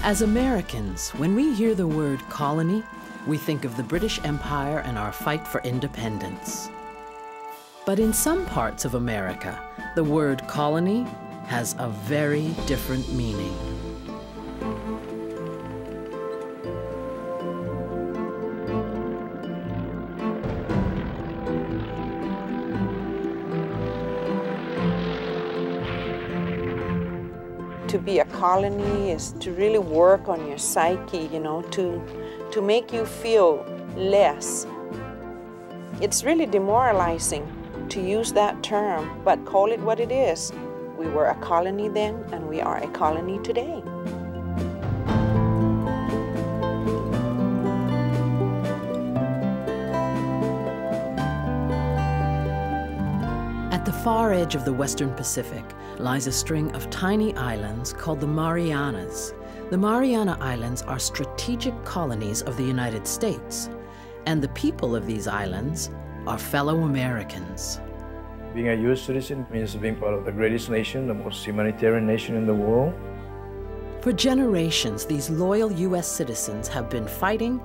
As Americans, when we hear the word colony, we think of the British Empire and our fight for independence. But in some parts of America, the word colony has a very different meaning. To be a colony is to really work on your psyche, you know, to make you feel less. It's really demoralizing to use that term, but call it what it is. We were a colony then, and we are a colony today. At the far edge of the Western Pacific lies a string of tiny islands called the Marianas. The Mariana Islands are strategic colonies of the United States, and the people of these islands are fellow Americans. Being a U.S. citizen means being part of the greatest nation, the most humanitarian nation in the world. For generations, these loyal U.S. citizens have been fighting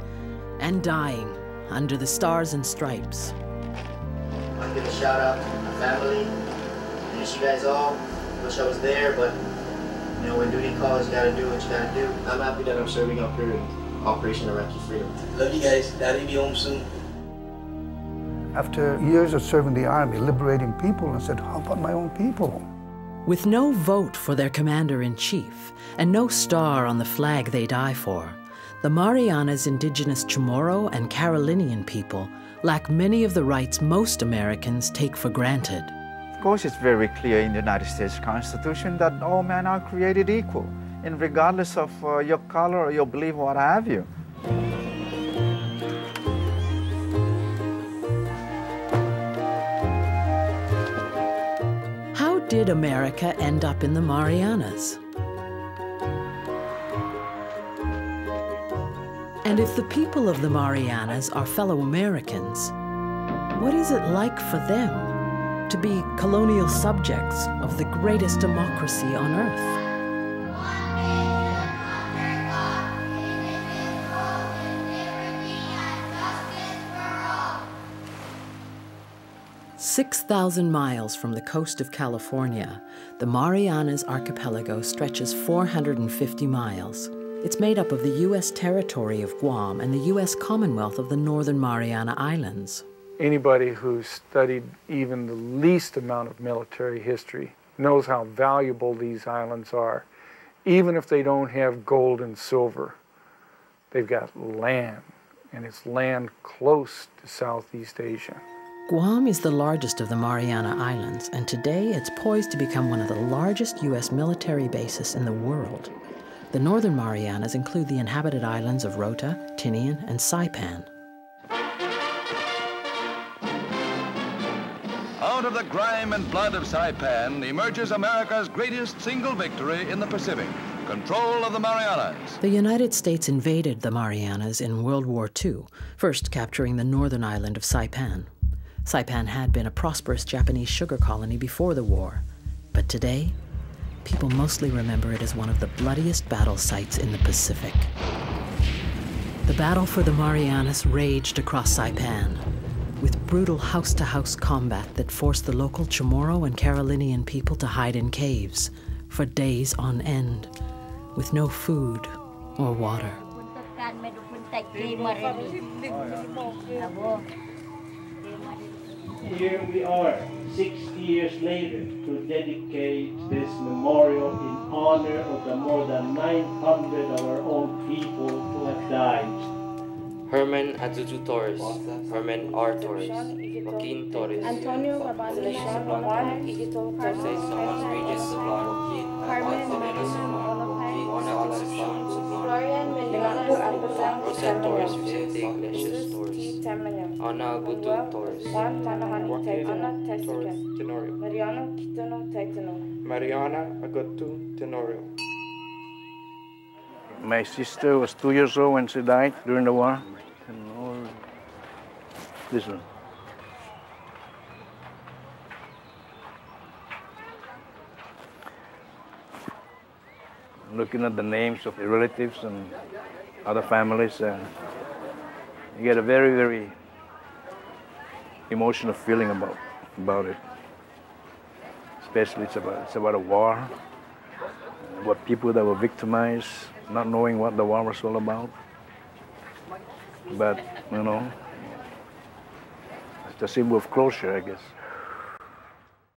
and dying under the stars and stripes. I want to give a shout out to my family. I miss you guys all. Wish I was there, but you know, when duty calls, you gotta do what you gotta do. I'm happy that I'm serving up here in Operation Iraqi Freedom. Love you guys. Daddy be home soon. After years of serving the Army, liberating people, I said, how about my own people? With no vote for their commander-in-chief and no star on the flag they die for, the Marianas' indigenous Chamorro and Carolinian people lack many of the rights most Americans take for granted. Of course, it's very clear in the United States Constitution that all men are created equal, and regardless of your color or your belief, what have you. How did America end up in the Marianas? And if the people of the Marianas are fellow Americans, what is it like for them to be colonial subjects of the greatest democracy on earth? 6,000 miles from the coast of California, the Marianas Archipelago stretches 450 miles. It's made up of the U.S. territory of Guam and the U.S. Commonwealth of the Northern Mariana Islands. Anybody who's studied even the least amount of military history knows how valuable these islands are. Even if they don't have gold and silver, they've got land, and it's land close to Southeast Asia. Guam is the largest of the Mariana Islands, and today it's poised to become one of the largest U.S. military bases in the world. The Northern Marianas include the inhabited islands of Rota, Tinian, and Saipan. Out of the grime and blood of Saipan emerges America's greatest single victory in the Pacific, control of the Marianas. The United States invaded the Marianas in World War II, first capturing the northern island of Saipan. Saipan had been a prosperous Japanese sugar colony before the war, but today, people mostly remember it as one of the bloodiest battle sites in the Pacific. The battle for the Marianas raged across Saipan, with brutal house-to-house combat that forced the local Chamorro and Carolinian people to hide in caves for days on end, with no food or water. Here we are, 60 years later, to dedicate this memorial in honor of the more than 900 of our own people who have died. Herman Azuzu Torres, Herman R. Torres, Joaquin Torres, Antonio José Somas Regis Sablan, Rosa Torres Vicente Iglesias Torres, Ana Albuto Torres, Joaquin Torres Tenorio, Mariana Agotu Tenorio. My sister was 2 years old when she died during the war. This one. looking at the names of the relatives and other families, you get a very, very emotional feeling about it. Especially it's about a war, about people that were victimized, not knowing what the war was all about. But, you know, it's a symbol of closure, I guess.